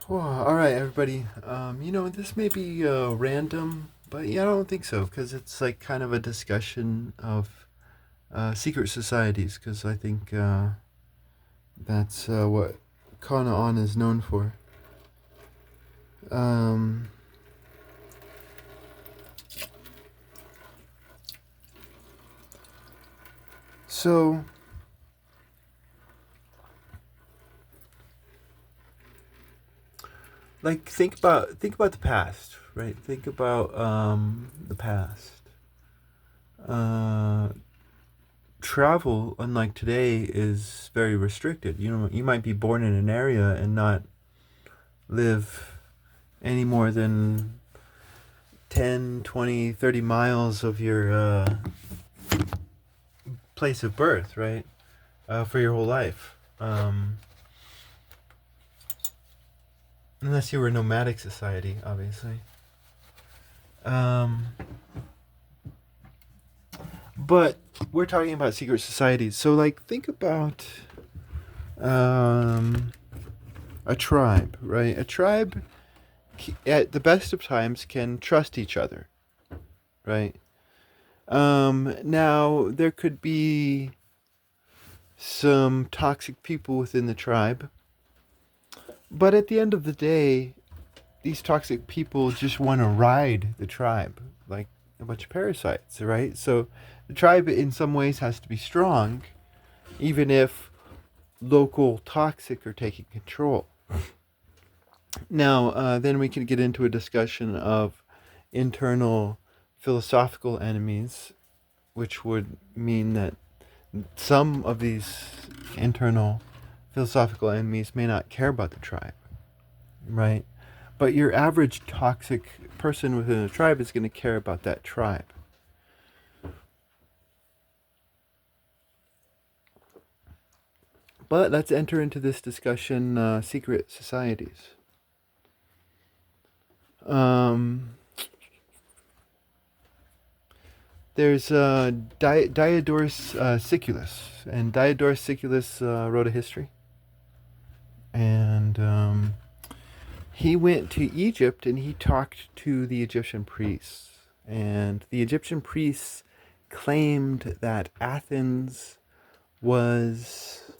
Oh, all right, everybody. This may be random, but yeah, I don't think so because it's like kind of a discussion of secret societies because I think that's what Kanaan is known for. Um, so, like, think about the past, right? Think about the past. Uh, Travel, unlike today, is very restricted. You might be born in an area and not live any more than 10, 20, 30 miles of your place of birth, right? For your whole life. Unless you were a nomadic society, obviously. Um, but we're talking about secret societies. So, like, think about um, a tribe, right? A tribe, at the best of times, can trust each other, right? Now, there could be some toxic people within the tribe. But at the end of the day, these toxic people just want to ride the tribe like a bunch of parasites, right? So the tribe, in some ways, has to be strong, even if local toxic are taking control. Now, then we can get into a discussion of internal philosophical enemies, which would mean that some of these internal philosophical enemies may not care about the tribe, right? But your average toxic person within a tribe is going to care about that tribe. But let's enter into this discussion secret societies. Um, there's Diodorus Siculus, and Diodorus Siculus wrote a history. And he went to Egypt and he talked to the Egyptian priests. And the Egyptian priests claimed that Athens was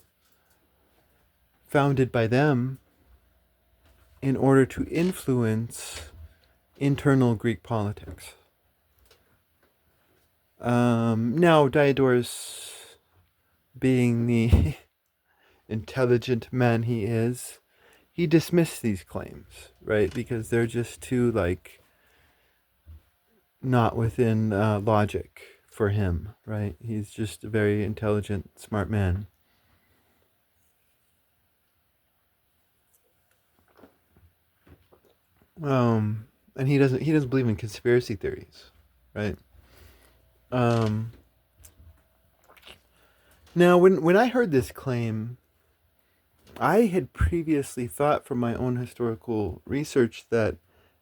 founded by them in order to influence internal Greek politics. Now, Diodorus, being the intelligent man he is, he dismissed these claims, right? Because they're just too, like, not within logic for him, right? He's just a very intelligent, smart man. And he doesn't believe in conspiracy theories, right? Um, Now, when I heard this claim, I had previously thought from my own historical research that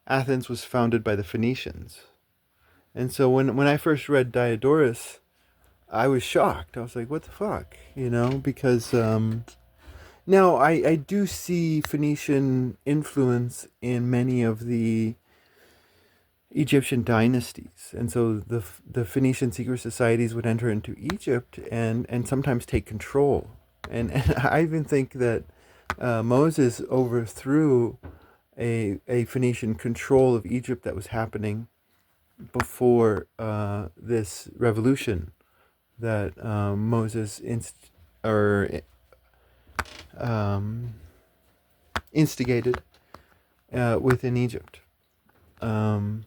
Athens was founded by the Phoenicians. And so when I first read Diodorus, I was shocked. I was like, what the fuck? Because now I do see Phoenician influence in many of the Egyptian dynasties, and so the Phoenician secret societies would enter into Egypt and sometimes take control. And I even think that Moses overthrew a Phoenician control of Egypt that was happening before this revolution that Moses or um, instigated within Egypt. Um,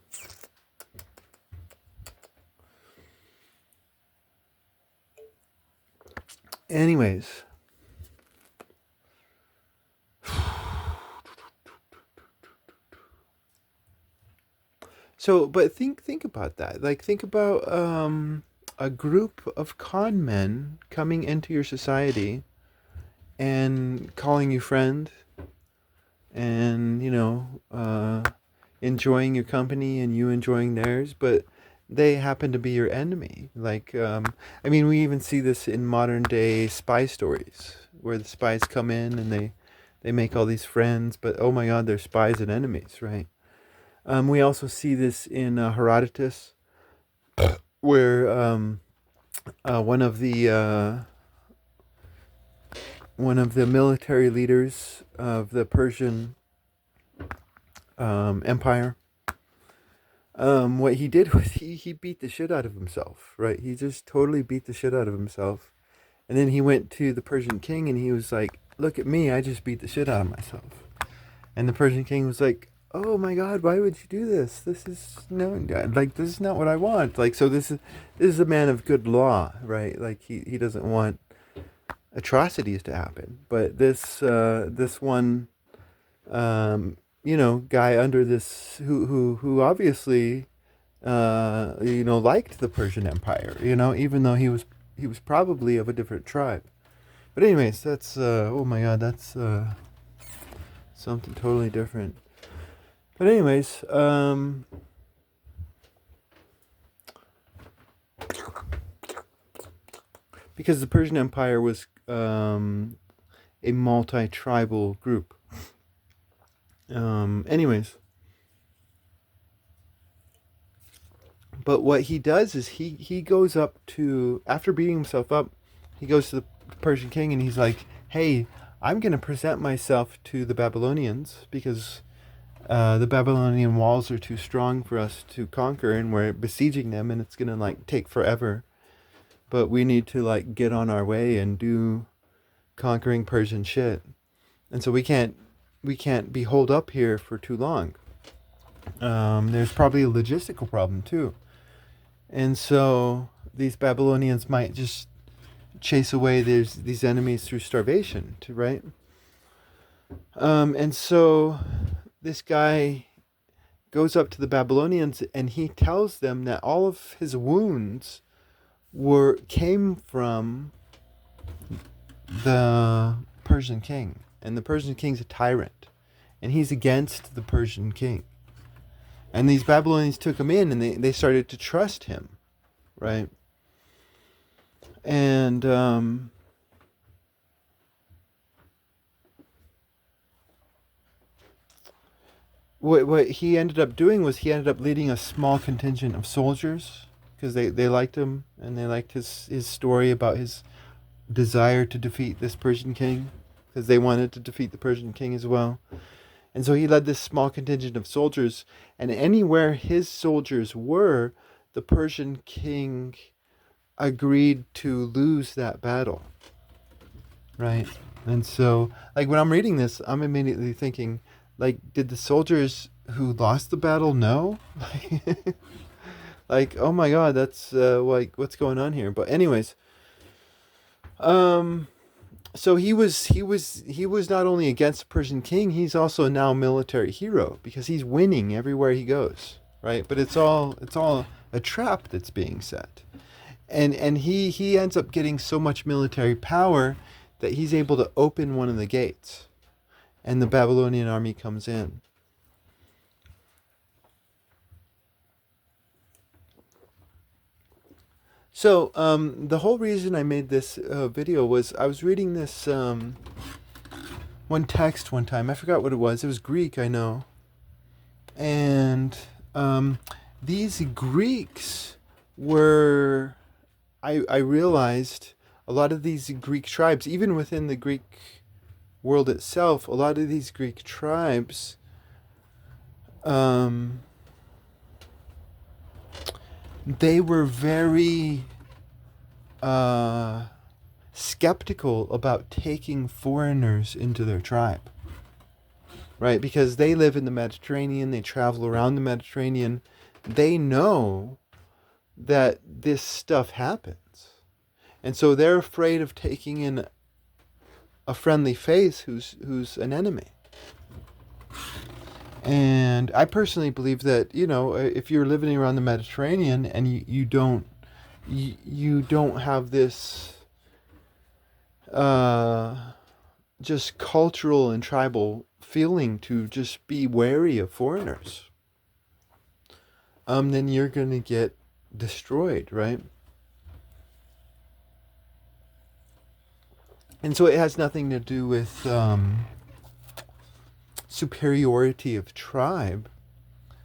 Anyways, so but think about that. Like, think about a group of con men coming into your society and calling you friend, and enjoying your company and you enjoying theirs, but they happen to be your enemy. Like, I mean, we even see this in modern day spy stories where the spies come in and they They make all these friends, but oh my God, they're spies and enemies, right? We also see this in Herodotus, where one of the military leaders of the Persian Empire. What he did was he beat the shit out of himself, right? He just totally beat the shit out of himself. And then he went to the Persian king and he was like, "Look at me, I just beat the shit out of myself." And the Persian king was like, "Oh my God, why would you do this? This is no, like this is not what I want." Like, so this is a man of good law, right? Like he doesn't want atrocities to happen. But this one guy under this who obviously liked the Persian Empire, even though he was probably of a different tribe. But anyways, that's oh my God, that's something totally different. But anyways, because the Persian Empire was a multi-tribal group. Anyways, but what he does is he goes up to, after beating himself up, he goes to the Persian king and he's like, "Hey, I'm going to present myself to the Babylonians because the Babylonian walls are too strong for us to conquer, and we're besieging them, and it's going to like take forever. But we need to like get on our way and do conquering Persian shit, and so we can't be holed up here for too long. There's probably a logistical problem too, and so these Babylonians might just chase away these enemies through starvation, right? And so this guy goes up to the Babylonians and he tells them that all of his wounds came from the Persian king, and the Persian king's a tyrant, and he's against the Persian king. And these Babylonians took him in, and they started to trust him, right? And what he ended up doing was he ended up leading a small contingent of soldiers because they liked him, and they liked his story about his desire to defeat this Persian king, because they wanted to defeat the Persian king as well. And so he led this small contingent of soldiers, and anywhere his soldiers were, the Persian king agreed to lose that battle, right? And so, like, when I'm reading this, I'm immediately thinking, like, did the soldiers who lost the battle know? Like, oh my God, that's like, what's going on here? But anyways, so he was not only against the Persian king, he's also now a military hero because he's winning everywhere he goes, right? But it's all a trap that's being set. And he ends up getting so much military power that he's able to open one of the gates, and the Babylonian army comes in. So the whole reason I made this video was I was reading this one text one time. I forgot what it was. It was Greek, I know. And these Greeks were, I realized a lot of these Greek tribes, even within the Greek world itself, a lot of these Greek tribes they were very skeptical about taking foreigners into their tribe, right? Because they live in the Mediterranean, they travel around the Mediterranean, they know that this stuff happens. And so they're afraid of taking in a friendly face who's an enemy. And I personally believe that, if you're living around the Mediterranean and you don't have this just cultural and tribal feeling to just be wary of foreigners, then you're going to get destroyed, right? And so it has nothing to do with superiority of tribe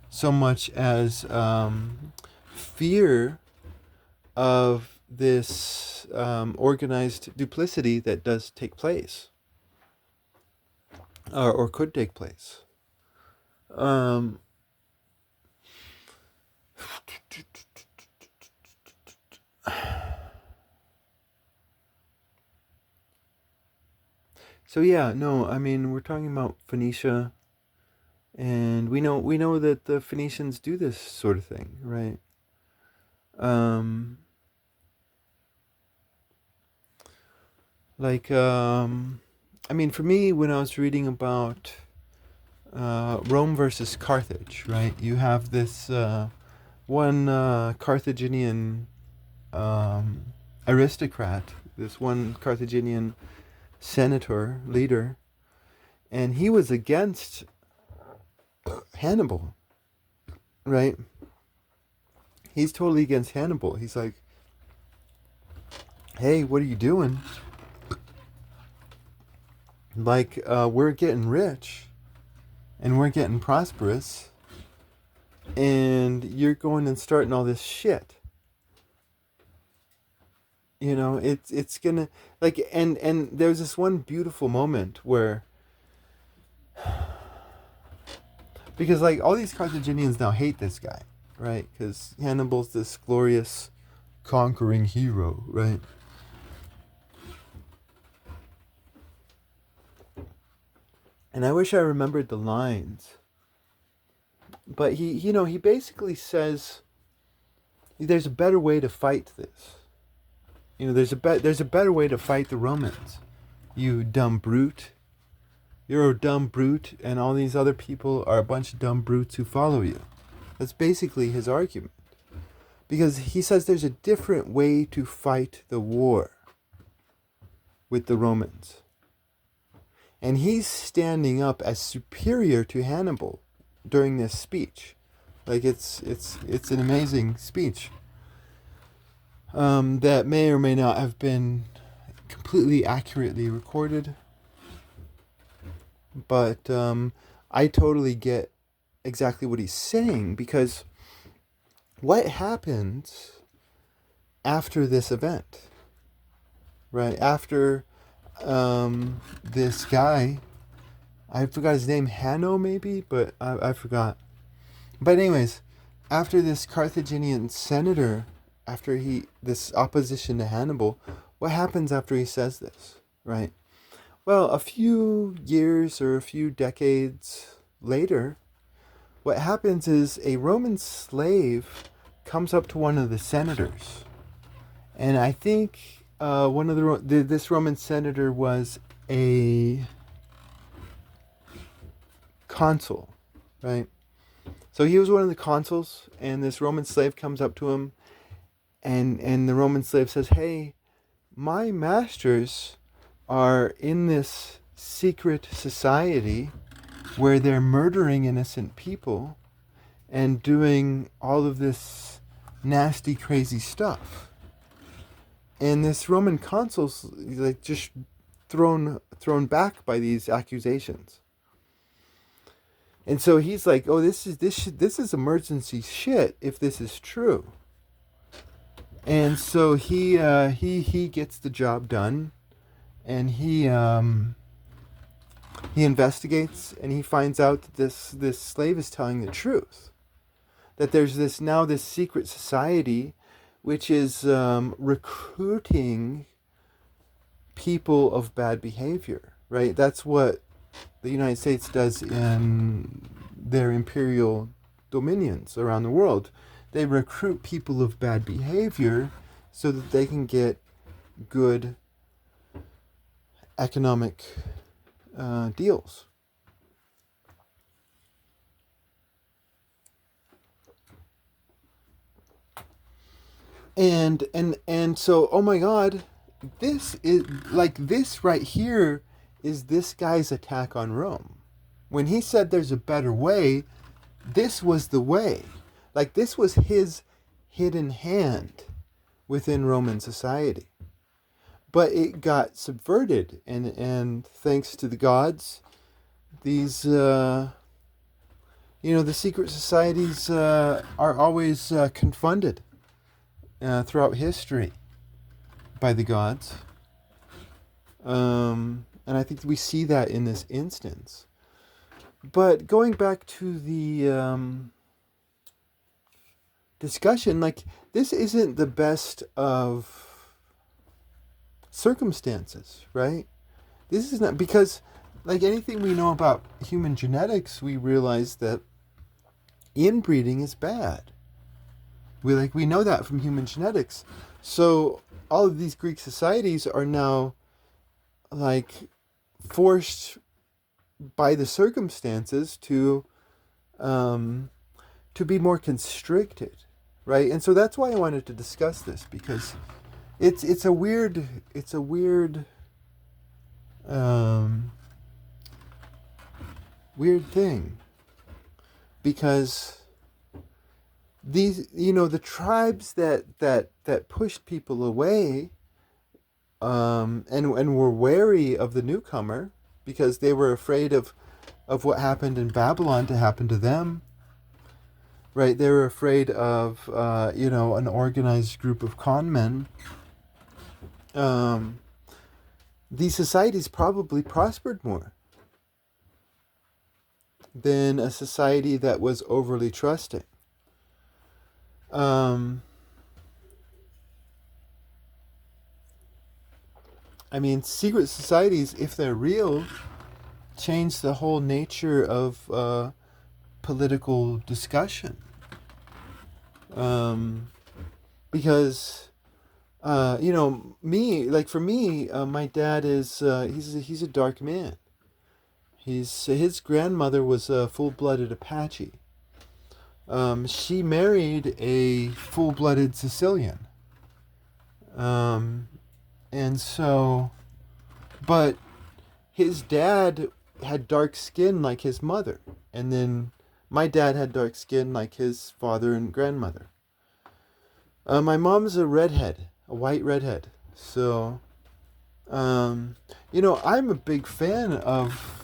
so much as fear of this organized duplicity that does take place, or could take place. Um, so yeah, no, I mean, we're talking about Phoenicia, and we know that the Phoenicians do this sort of thing, right? Um, like, I mean, for me, when I was reading about Rome versus Carthage, right? You have this one Carthaginian aristocrat, this one Carthaginian senator, leader, and he was against Hannibal, right? He's totally against Hannibal. He's like, hey, what are you doing? Like, we're getting rich and we're getting prosperous, and you're going and starting all this shit. You know, it's gonna, like, and there's this one beautiful moment where, because like all these Carthaginians now hate this guy, right? Because Hannibal's this glorious conquering hero, right? And I wish I remembered the lines, but he basically says there's a better way to fight this. There's a better way to fight the Romans. You dumb brute. You're a dumb brute, and all these other people are a bunch of dumb brutes who follow you. That's basically his argument. Because he says there's a different way to fight the war with the Romans. And he's standing up as superior to Hannibal during this speech. Like, it's an amazing speech that may or may not have been completely accurately recorded. But I totally get exactly what he's saying, because what happens after this event, right? After this guy, I forgot his name, Hanno maybe, but I forgot. But anyways, after this Carthaginian senator, after this opposition to Hannibal, what happens after he says this, right? Well, a few years or a few decades later, what happens is a Roman slave comes up to one of the senators, and I think one of this Roman senator was a consul, right? So he was one of the consuls, and this Roman slave comes up to him, and the Roman slave says, "Hey, my masters are in this secret society where they're murdering innocent people and doing all of this nasty, crazy stuff." And this Roman consul's like just thrown back by these accusations. And so he's like, "Oh, this is emergency shit if this is true." And so he gets the job done, and he investigates, and he finds out that this slave is telling the truth. That there's this secret society which is recruiting people of bad behavior, right? That's what the United States does in their imperial dominions around the world. They recruit people of bad behavior so that they can get good economic deals. And so, oh my God, this is like, this right here is this guy's attack on Rome. When he said there's a better way, this was the way. Like, this was his hidden hand within Roman society. But it got subverted, and thanks to the gods, these the secret societies are always confronted throughout history by the gods. And I think we see that in this instance. But going back to the discussion, like, this isn't the best of circumstances, right? This is not, because, like anything we know about human genetics, we realize that inbreeding is bad. We know that from human genetics. So all of these Greek societies are now, like, forced by the circumstances um, to be more constricted, right? And so that's why I wanted to discuss this, because it's a weird um, weird thing, because these, the tribes that pushed people away, and were wary of the newcomer because they were afraid of what happened in Babylon to happen to them. Right, they were afraid of an organized group of con men. Um, these societies probably prospered more than a society that was overly trusting. Um, I mean, secret societies, if they're real, change the whole nature of political discussion. Um, because for me, my dad is he's a dark man. His grandmother was a full-blooded Apache. She married a full-blooded Sicilian. Um, and so, but his dad had dark skin like his mother, and then my dad had dark skin like his father and grandmother. My mom's a redhead, a white redhead. So, I'm a big fan of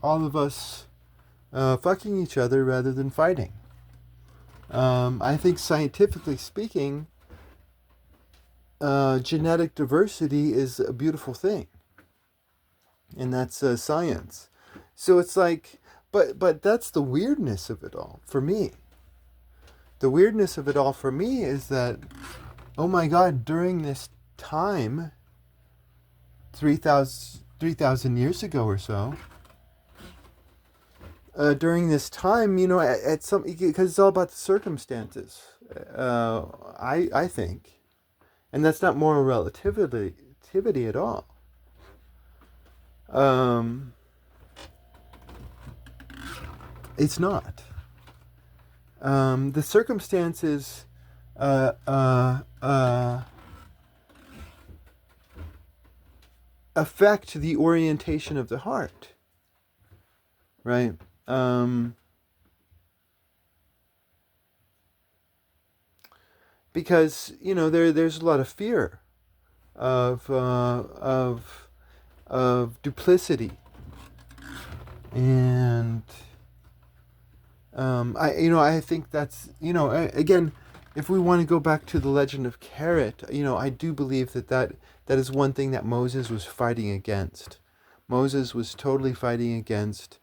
all of us fucking each other rather than fighting. I think, scientifically speaking, genetic diversity is a beautiful thing, and that's science. So it's like, but that's the weirdness of it all for me. The weirdness of it all for me is that, oh my God, during this time, 3,000 years ago or so, during this time, at some, because it's all about the circumstances. I think, and that's not moral relativity at all. Um, it's not. The circumstances uh, uh, uh, affect the orientation of the heart, right? Um, because there's a lot of fear of duplicity, and I think that's, again, if we want to go back to the Legend of Keret, I do believe that is one thing that Moses was fighting against. Moses was totally fighting against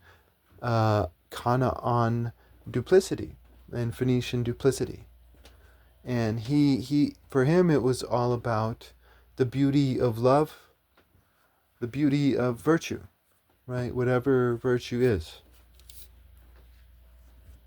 Canaan duplicity and Phoenician duplicity. And he for him, it was all about the beauty of love, the beauty of virtue, right? Whatever virtue is.